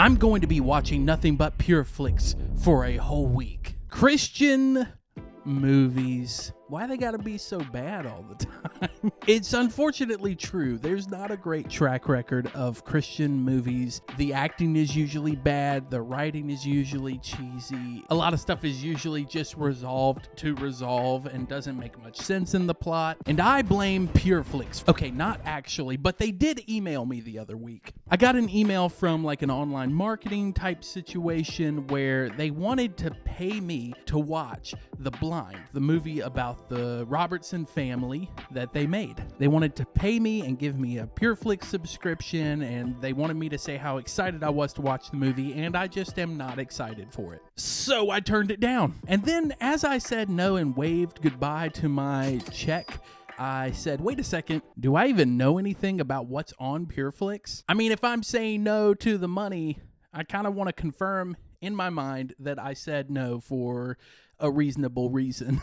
I'm going to be watching nothing but PureFlix for a whole week. Christian movies. Why they gotta be so bad all the time? It's unfortunately true. There's not a great track record of Christian movies. The acting is usually bad. The writing is usually cheesy. A lot of stuff is usually just resolved to resolve and doesn't make much sense in the plot. And I blame PureFlix. Okay, not actually, but they did email me the other week. I got an email from like an online marketing type situation where they wanted to pay me to watch The Blind, the movie about the Robertson family that they made. They wanted to pay me and give me a PureFlix subscription, and they wanted me to say how excited I was to watch the movie, and I just am not excited for it. So I turned it down. And then as I said no and waved goodbye to my check, I said, wait a second, do I even know anything about what's on PureFlix? I mean, if I'm saying no to the money, I kind of want to confirm in my mind that I said no for a reasonable reason.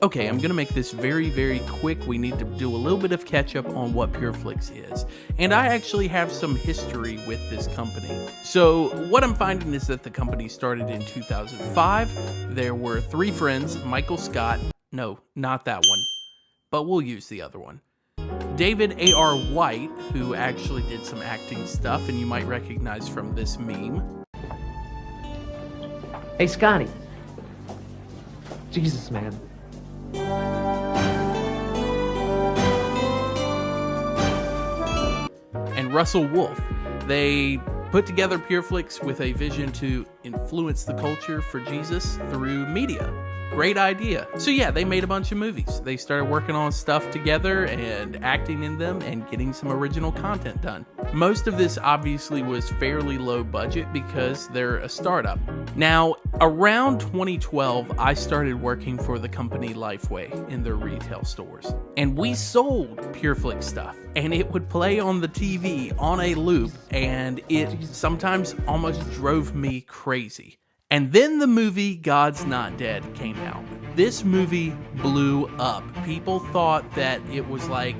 Okay, I'm gonna make this very, very quick. We need to do a little bit of catch up on what PureFlix is. And I actually have some history with this company. So what I'm finding is that the company started in 2005. There were 3 friends, Michael Scott, no, not that one, but we'll use the other one. David A.R. White, who actually did some acting stuff, and you might recognize from this meme. Hey, Scotty. Jesus, man. And Russell Wolf. They put together PureFlix with a vision to influence the culture for Jesus through media. Great idea. So yeah, they made a bunch of movies. They started working on stuff together and acting in them and getting some original content done. Most of this obviously was fairly low budget because they're a startup. Now, around 2012, I started working for the company Lifeway in their retail stores. And we sold PureFlix stuff. And it would play on the TV on a loop, and it sometimes almost drove me crazy. And then the movie God's Not Dead came out. This movie blew up. People thought that it was like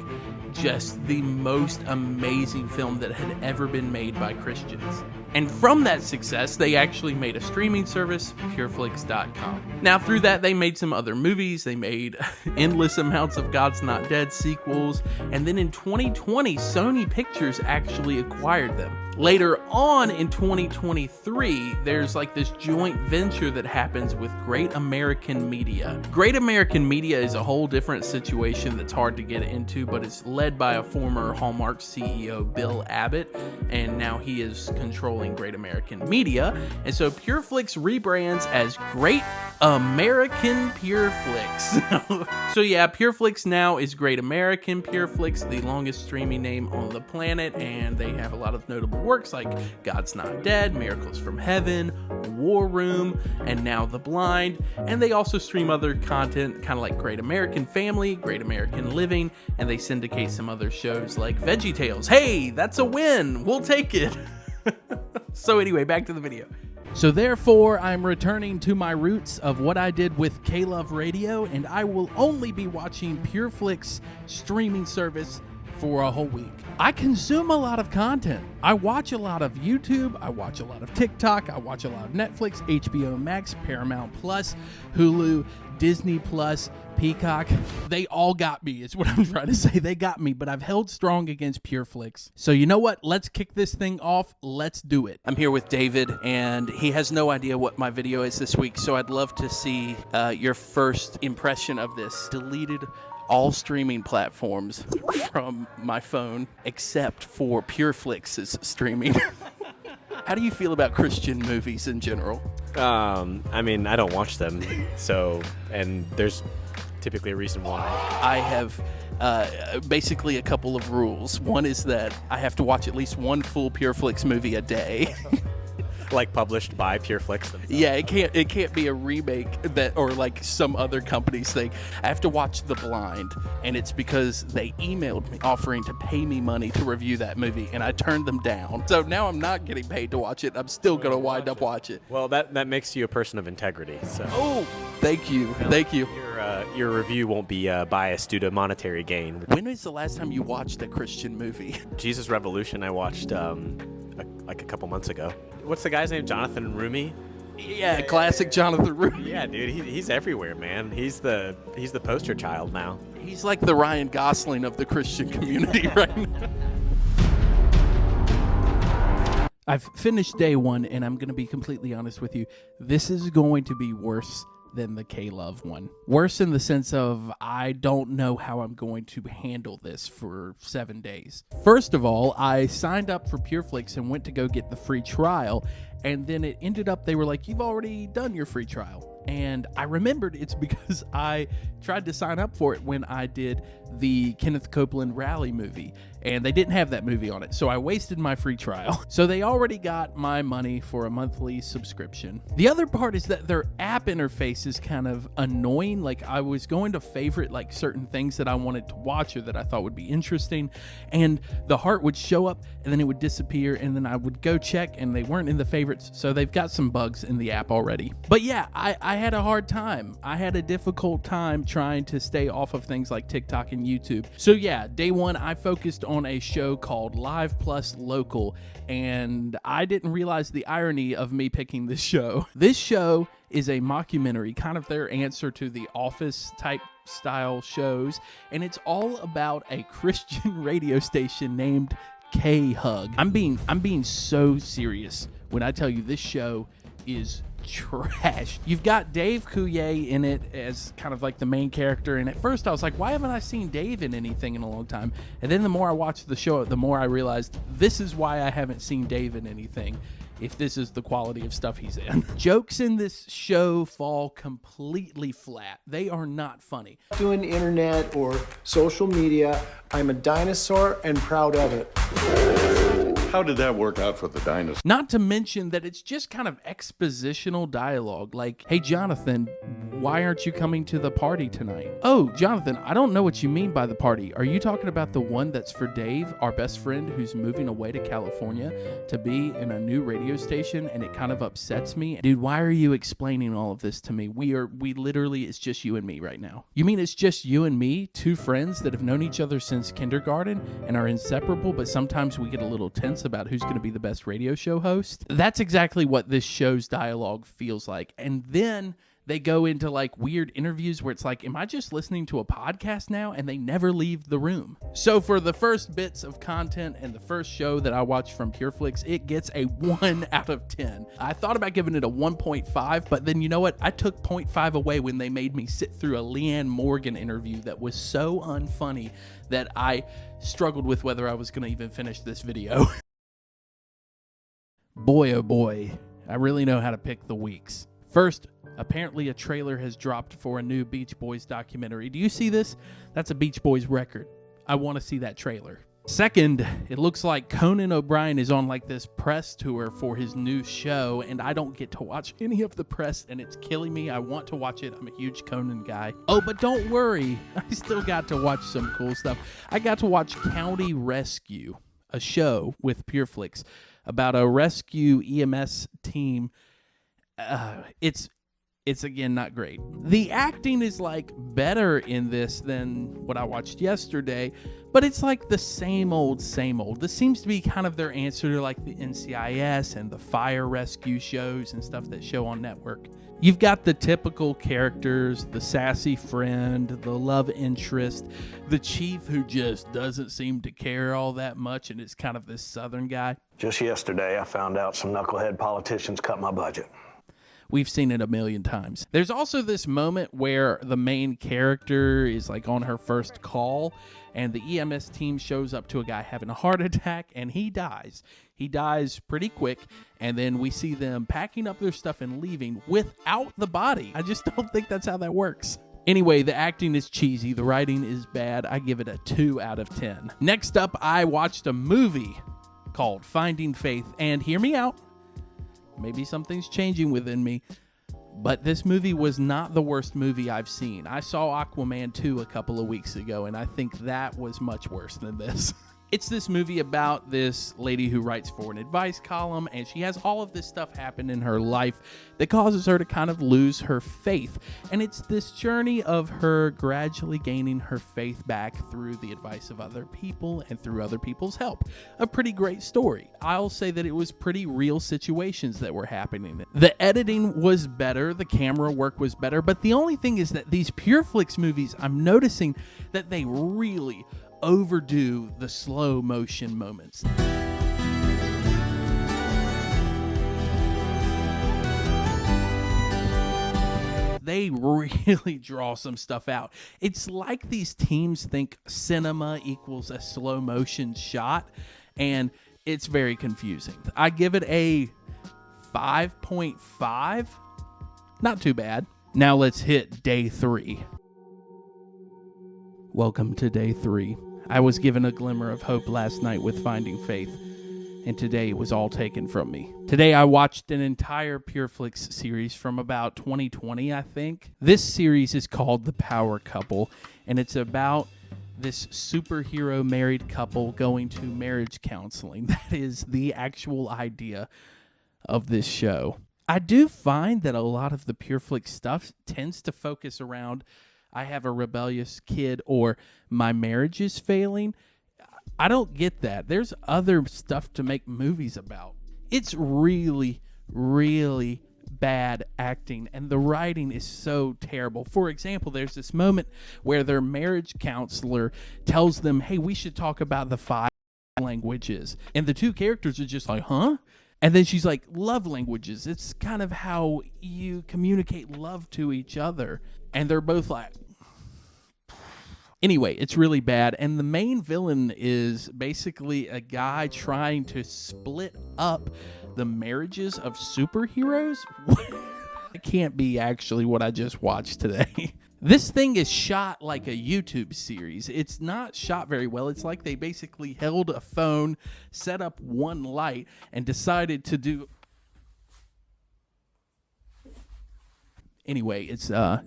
just the most amazing film that had ever been made by Christians. And from that success, they actually made a streaming service, PureFlix.com. Now, through that, they made some other movies. They made endless amounts of God's Not Dead sequels. And then in 2020, Sony Pictures actually acquired them. Later on in 2023, there's like this joint venture that happens with Great American Media. Great American Media is a whole different situation that's hard to get into, but it's led by a former Hallmark CEO, Bill Abbott, and now he is controlling Great American Media. And so PureFlix rebrands as Great American PureFlix. So yeah, PureFlix now is Great American PureFlix, the longest streaming name on the planet, and they have a lot of notable works like God's Not Dead, Miracles from Heaven, War Room, and now The Blind. And they also stream other content kind of like Great American Family, Great American Living, and they syndicate some other shows like VeggieTales. Hey, that's a win! We'll take it! So anyway, back to the video. So therefore, I'm returning to my roots of what I did with K-Love Radio, and I will only be watching PureFlix streaming service for a whole week. I consume a lot of content. I watch a lot of YouTube, I watch a lot of TikTok, I watch a lot of Netflix, HBO Max, Paramount Plus, Hulu, Disney Plus, Peacock. They all got me, is what I'm trying to say. They got me, but I've held strong against PureFlix. So you know what? Let's kick this thing off. Let's do it. I'm here with David, and he has no idea what my video is this week, so I'd love to see your first impression of this. Deleted all streaming platforms from my phone except for PureFlix's streaming. How do you feel about Christian movies in general? I mean, I don't watch them, so, and there's typically a reason why. I have basically a couple of rules. One is that I have to watch at least one full PureFlix movie a day. Like published by PureFlix themselves. Yeah, it can't be a remake that or like some other company's thing. I have to watch The Blind, and it's because they emailed me offering to pay me money to review that movie, and I turned them down. So now I'm not getting paid to watch it. I'm still gonna wind up watch it. Well, that makes you a person of integrity. So. Oh, thank you, thank you. Your review won't be biased due to monetary gain. When was the last time you watched a Christian movie? Jesus Revolution, I watched like a couple months ago. What's the guy's name? Jonathan Rumi? Yeah, classic Jonathan Rumi. Yeah, dude, he's everywhere, man. He's the poster child now. He's like the Ryan Gosling of the Christian community right now. I've finished day one, and I'm going to be completely honest with you. This is going to be worse than the K-Love one. Worse in the sense of I don't know how I'm going to handle this for 7 days. First of all, I signed up for PureFlix and went to go get the free trial, and then it ended up they were like, you've already done your free trial. And I remembered it's because I tried to sign up for it when I did the Kenneth Copeland Rally movie, and they didn't have that movie on it, so I wasted my free trial. So they already got my money for a monthly subscription. The other part is that their app interface is kind of annoying. Like, I was going to favorite like certain things that I wanted to watch or that I thought would be interesting, and the heart would show up and then it would disappear, and then I would go check and they weren't in the favorites. So they've got some bugs in the app already. But yeah, I had a hard time. I had a difficult time trying to stay off of things like TikTok and YouTube. So yeah, day one, I focused on a show called Live Plus Local, and I didn't realize the irony of me picking this show. This show is a mockumentary, kind of their answer to the Office type style shows, and it's all about a Christian radio station named K-Hug. I'm being so serious when I tell you this show is trash. You've got Dave Coulier in it as kind of like the main character, and at first I was like, why haven't I seen Dave in anything in a long time? And then the more I watched the show, the more I realized this is why I haven't seen Dave in anything, if this is the quality of stuff he's in. Jokes in this show fall completely flat. They are not funny. Doing internet or social media, I'm a dinosaur and proud of it. How did that work out for the dinosaur? Not to mention that it's just kind of expositional dialogue. Like, hey, Jonathan, why aren't you coming to the party tonight? Oh, Jonathan, I don't know what you mean by the party. Are you talking about the one that's for Dave, our best friend who's moving away to California to be in a new radio station, and it kind of upsets me? Dude, why are you explaining all of this to me? We literally, it's just you and me right now. You mean it's just you and me, two friends that have known each other since kindergarten and are inseparable, but sometimes we get a little tense about who's going to be the best radio show host? That's exactly what this show's dialogue feels like. And then they go into like weird interviews where it's like, am I just listening to a podcast now? And they never leave the room. So for the first bits of content and the first show that I watched from PureFlix, it gets a 1 out of 10. I thought about giving it a 1.5, but then you know what? I took 0.5 away when they made me sit through a Leanne Morgan interview that was so unfunny that I struggled with whether I was going to even finish this video. Boy, oh boy, I really know how to pick the weeks. First, apparently a trailer has dropped for a new Beach Boys documentary. Do you see this? That's a Beach Boys record. I want to see that trailer. Second, it looks like Conan O'Brien is on like this press tour for his new show, and I don't get to watch any of the press, and it's killing me. I want to watch it. I'm a huge Conan guy. Oh, but don't worry. I still got to watch some cool stuff. I got to watch County Rescue, a show with PureFlix about a rescue EMS team. It's again not great. The acting is like better in this than what I watched yesterday, but it's like the same old, same old. This seems to be kind of their answer to like the NCIS and the fire rescue shows and stuff that show on network. You've got the typical characters, the sassy friend, the love interest, the chief who just doesn't seem to care all that much, and it's kind of this southern guy. Just yesterday, I found out some knucklehead politicians cut my budget. We've seen it a million times. There's also this moment where the main character is like on her first call, and the EMS team shows up to a guy having a heart attack, and he dies. He dies pretty quick, and then we see them packing up their stuff and leaving without the body. I just don't think that's how that works. Anyway, the acting is cheesy. The writing is bad. I give it a 2 out of 10. Next up, I watched a movie called Finding Faith, and hear me out. Maybe something's changing within me, but this movie was not the worst movie I've seen. I saw Aquaman 2 a couple of weeks ago, and I think that was much worse than this. It's this movie about this lady who writes for an advice column, and she has all of this stuff happen in her life that causes her to kind of lose her faith. And it's this journey of her gradually gaining her faith back through the advice of other people and through other people's help. A pretty great story. I'll say that it was pretty real situations that were happening. The editing was better, the camera work was better, but the only thing is that these PureFlix movies, I'm noticing that they really overdo the slow motion moments. They really draw some stuff out. It's like these teams think cinema equals a slow motion shot, and it's very confusing. I give it a 5.5. Not too bad. Now let's hit day 3. Welcome to day 3. I was given a glimmer of hope last night with Finding Faith, and today it was all taken from me. Today I watched an entire PureFlix series from about 2020, I think. This series is called The Power Couple, and it's about this superhero married couple going to marriage counseling. That is the actual idea of this show. I do find that a lot of the PureFlix stuff tends to focus around I have a rebellious kid or my marriage is failing. I don't get that. There's other stuff to make movies about. It's really, really bad acting, and the writing is so terrible. For example, there's this moment where their marriage counselor tells them, hey, we should talk about the 5 languages. And the two characters are just like, huh? And then she's like, love languages. It's kind of how you communicate love to each other. And they're both like, anyway, it's really bad. And the main villain is basically a guy trying to split up the marriages of superheroes. It can't be actually what I just watched today. This thing is shot like a YouTube series. It's not shot very well. It's like they basically held a phone, set up one light, and decided to do... Anyway, it's not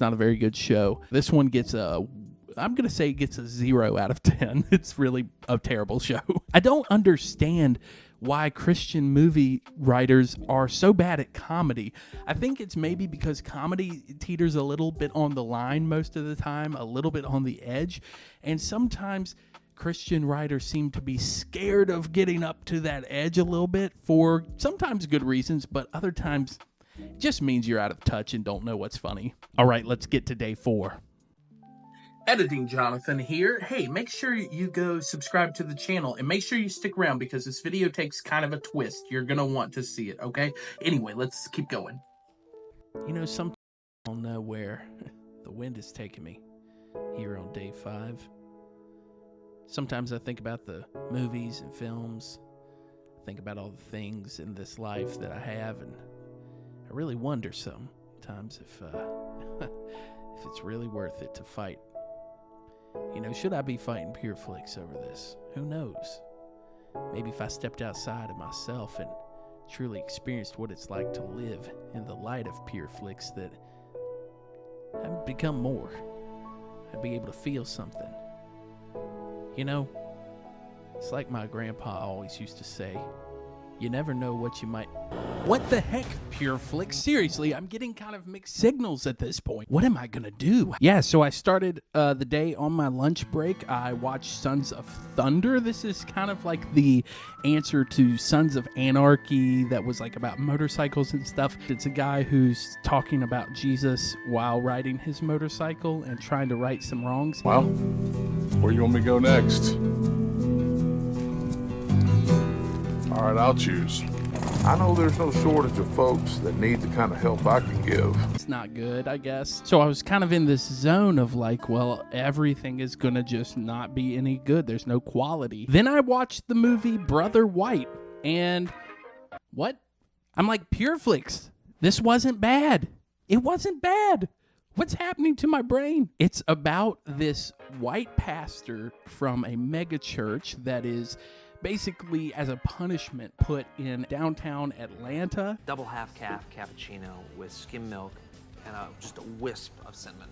a very good show. This one gets I'm going to say it gets a 0 out of 10. It's really a terrible show. I don't understand why Christian movie writers are so bad at comedy. I think it's maybe because comedy teeters a little bit on the line most of the time, a little bit on the edge, and sometimes Christian writers seem to be scared of getting up to that edge a little bit for sometimes good reasons, but other times it just means you're out of touch and don't know what's funny. All right, let's get to day 4. Editing Jonathan here. Hey, make sure you go subscribe to the channel and make sure you stick around because this video takes kind of a twist. You're going to want to see it, okay? Anyway, let's keep going. You know, sometimes I don't know where the wind is taking me here on day 5. Sometimes I think about the movies and films. I think about all the things in this life that I have, and I really wonder sometimes if it's really worth it to fight. You know, should I be fighting PureFlix over this? Who knows? Maybe if I stepped outside of myself and truly experienced what it's like to live in the light of PureFlix, that I'd become more. I'd be able to feel something. You know, it's like my grandpa always used to say, you never know what you might... What the heck, PureFlix? Seriously, I'm getting kind of mixed signals at this point. What am I gonna do? Yeah, so I started the day on my lunch break. I watched Sons of Thunder. This is kind of like the answer to Sons of Anarchy that was like about motorcycles and stuff. It's a guy who's talking about Jesus while riding his motorcycle and trying to right some wrongs. Well, where you want me to go next? All right, I'll choose. I know there's no shortage of folks that need the kind of help I can give. It's not good, I guess. So I was kind of in this zone of like, well, everything is gonna just not be any good. There's no quality. Then I watched the movie Brother White, and what? I'm like, PureFlix, this wasn't bad. It wasn't bad. What's happening to my brain? It's about this white pastor from a mega church that is basically as a punishment put in downtown Atlanta. Double half calf cappuccino with skim milk and just a wisp of cinnamon.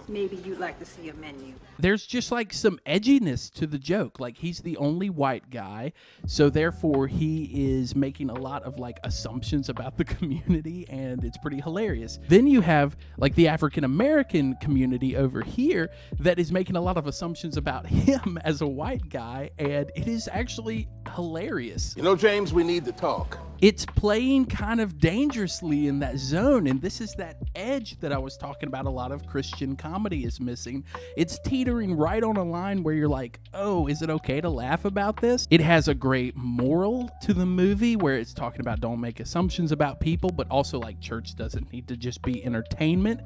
Maybe you'd like to see a menu. There's just like some edginess to the joke. Like, he's the only white guy, so therefore he is making a lot of like assumptions about the community, and it's pretty hilarious. Then you have like the African American community over here that is making a lot of assumptions about him as a white guy, and it is actually hilarious. You know, James, we need to talk. It's playing kind of dangerously in that zone, and this is that edge that I was talking about a lot of Christian comedy is missing. It's teetering right on a line where you're like, oh, is it okay to laugh about this? It has a great moral to the movie where it's talking about don't make assumptions about people, but also like church doesn't need to just be entertainment.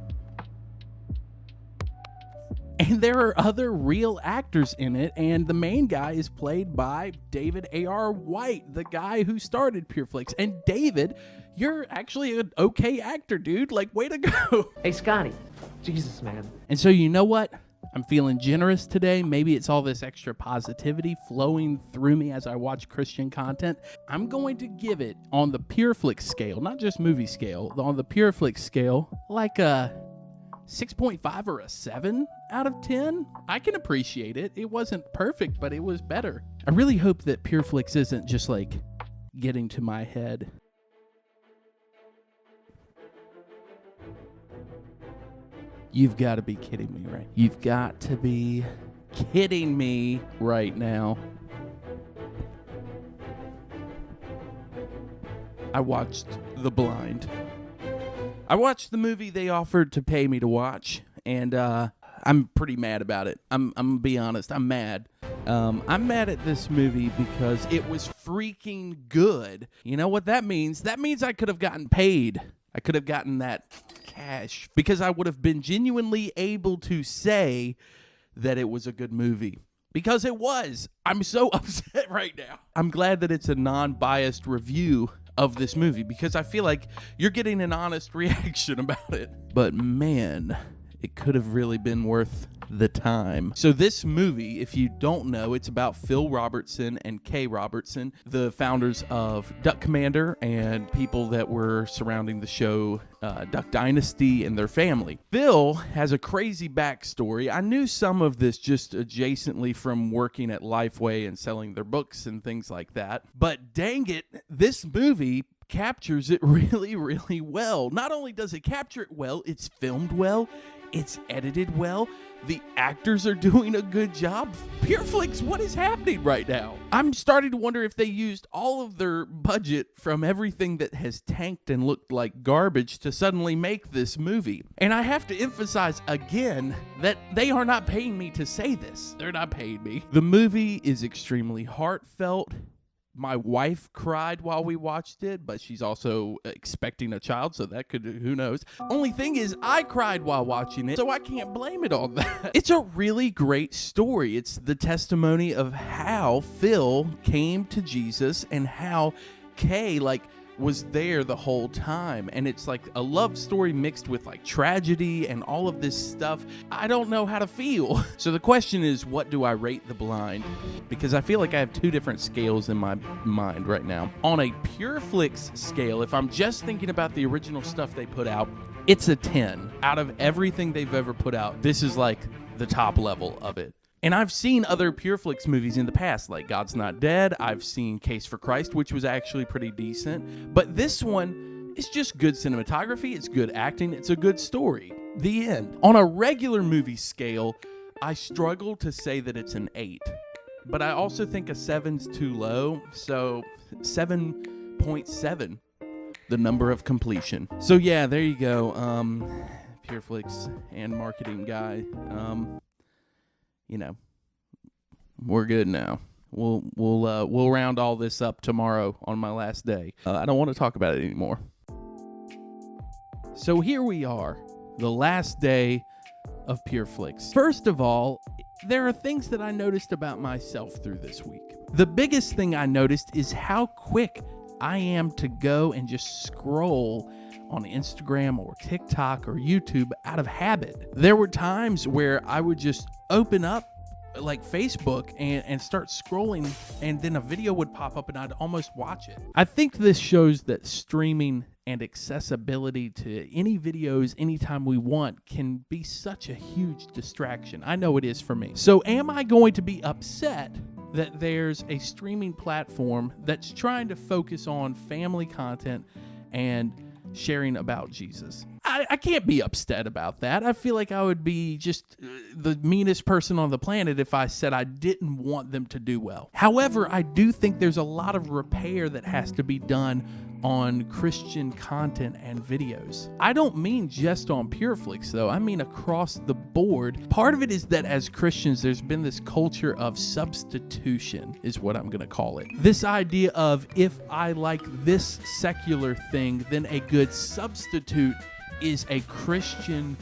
And there are other real actors in it, and the main guy is played by David A.R. White, the guy who started PureFlix. And David, you're actually an okay actor, dude. Like, way to go. Hey, Scotty. Jesus, man. And so, you know what? I'm feeling generous today. Maybe it's all this extra positivity flowing through me as I watch Christian content. I'm going to give it on the PureFlix scale, not just movie scale, on the PureFlix scale, like a 6.5 or a 7 out of 10. I can appreciate it. It wasn't perfect, but it was better. I really hope that PureFlix isn't just like getting to my head. You've got to be kidding me, right? You've got to be kidding me right now. I watched The Blind. I watched the movie they offered to pay me to watch, and I'm pretty mad about it. I'm gonna be honest. I'm mad. I'm mad at this movie because it was freaking good. You know what that means? That means I could have gotten paid. I could have gotten that cash because I would have been genuinely able to say that it was a good movie. Because it was. I'm so upset right now. I'm glad that it's a non-biased review of this movie because I feel like you're getting an honest reaction about it. But man, it could have really been worth the time. So this movie, if you don't know, it's about Phil Robertson and Kay Robertson, the founders of Duck Commander and people that were surrounding the show Duck Dynasty and their family. Phil has a crazy backstory. I knew some of this just adjacently from working at Lifeway and selling their books and things like that. But dang it, this movie captures it really, really well. Not only does it capture it well, it's filmed well, it's edited well, the actors are doing a good job. PureFlix, what is happening right now? I'm starting to wonder if they used all of their budget from everything that has tanked and looked like garbage to suddenly make this movie. And I have to emphasize again that they are not paying me to say this. They're not paying me. The movie is extremely heartfelt. My wife cried while we watched it, but she's also expecting a child, so that could, who knows. Only thing is, I cried while watching it, so I can't blame it on that. It's a really great story. It's the testimony of how Phil came to Jesus and how Kay, was there the whole time. And it's like a love story mixed with tragedy and all of this stuff. I don't know how to feel. So the question is, what do I rate The Blind? Because I feel like I have two different scales in my mind right now. On a PureFlix scale, if I'm just thinking about the original stuff they put out, it's a 10. Out of everything they've ever put out, this is the top level of it. And I've seen other PureFlix movies in the past, like God's Not Dead. I've seen Case for Christ, which was actually pretty decent. But this one is just good cinematography. It's good acting. It's a good story. The end. On a regular movie scale, I struggle to say that it's an 8. But I also think a 7's too low. So 7.7, the number of completion. So yeah, there you go. PureFlix and marketing guy. We're good now. We'll round all this up tomorrow on my last day. I don't want to talk about it anymore. So here we are, the last day of PureFlix. First of all, there are things that I noticed about myself through this week. The biggest thing I noticed is how quick I am to go and just scroll on Instagram or TikTok or YouTube out of habit. There were times where I would just open up Facebook and start scrolling, and then a video would pop up and I'd almost watch it. I think this shows that streaming and accessibility to any videos anytime we want can be such a huge distraction. I know it is for me. So am I going to be upset that there's a streaming platform that's trying to focus on family content and sharing about Jesus? I can't be upset about that. I feel like I would be just the meanest person on the planet if I said I didn't want them to do well. However, I do think there's a lot of repair that has to be done on Christian content and videos. I don't mean just on PureFlix though, I mean across the board. Part of it is that as Christians, there's been this culture of substitution, is what I'm gonna call it. This idea of, if I like this secular thing, then a good substitute is a Christian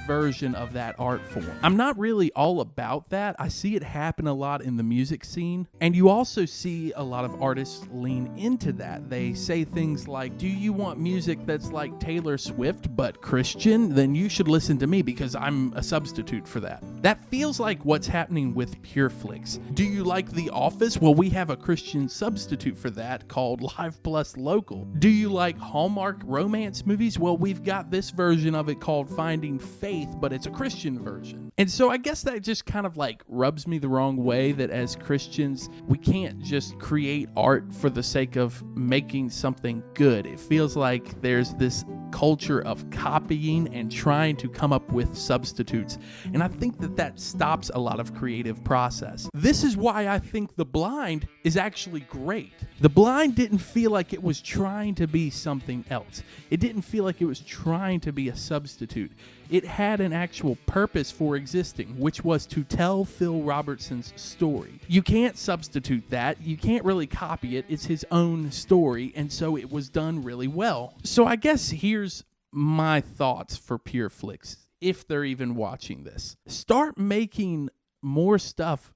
version of that art form. I'm not really all about that. I see it happen a lot in the music scene, and you also see a lot of artists lean into that. They say things like, do you want music that's like Taylor Swift but Christian? Then you should listen to me because I'm a substitute for that. That feels like what's happening with PureFlix. Do you like The Office? Well, we have a Christian substitute for that called Live Plus Local. Do you like Hallmark romance movies? Well, we've got this version of it called Finding Faith, but it's a Christian version. And so I guess that just kind of like rubs me the wrong way, that as Christians, we can't just create art for the sake of making something good. It feels like there's this culture of copying and trying to come up with substitutes. And I think that stops a lot of creative process. This is why I think The Blind is actually great. The Blind didn't feel like it was trying to be something else. It didn't feel like it was trying to be a substitute. It had an actual purpose for existing, which was to tell Phil Robertson's story. You can't substitute that. You can't really copy it. It's his own story, and so it was done really well. So I guess here's my thoughts for PureFlix, if they're even watching this. Start making more stuff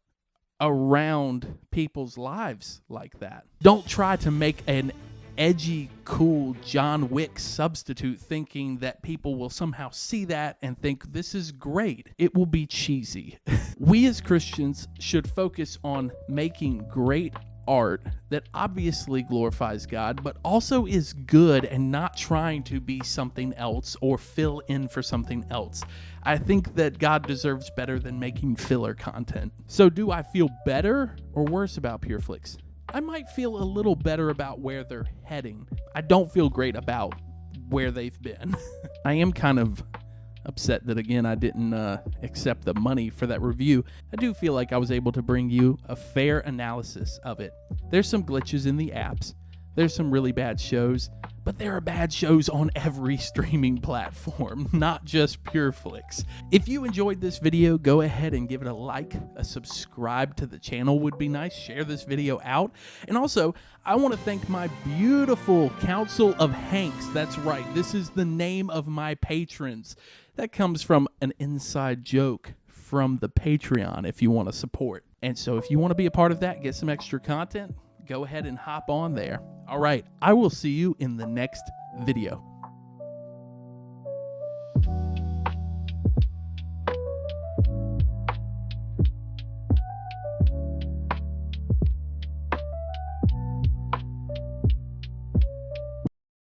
around people's lives like that. Don't try to make an edgy, cool John Wick substitute thinking that people will somehow see that and think this is great. It will be cheesy. We as Christians should focus on making great art that obviously glorifies God, but also is good and not trying to be something else or fill in for something else. I think that God deserves better than making filler content. So do I feel better or worse about PureFlix? I might feel a little better about where they're heading. I don't feel great about where they've been. I am kind of upset that, again, I didn't accept the money for that review. I do feel like I was able to bring you a fair analysis of it. There's some glitches in the apps. There's some really bad shows, but there are bad shows on every streaming platform, not just PureFlix. If you enjoyed this video, go ahead and give it a like. A subscribe to the channel would be nice. Share this video out. And also, I want to thank my beautiful Council of Hanks. That's right, this is the name of my patrons. That comes from an inside joke from the Patreon if you want to support. And so if you want to be a part of that, get some extra content, go ahead and hop on there. All right, I will see you in the next video.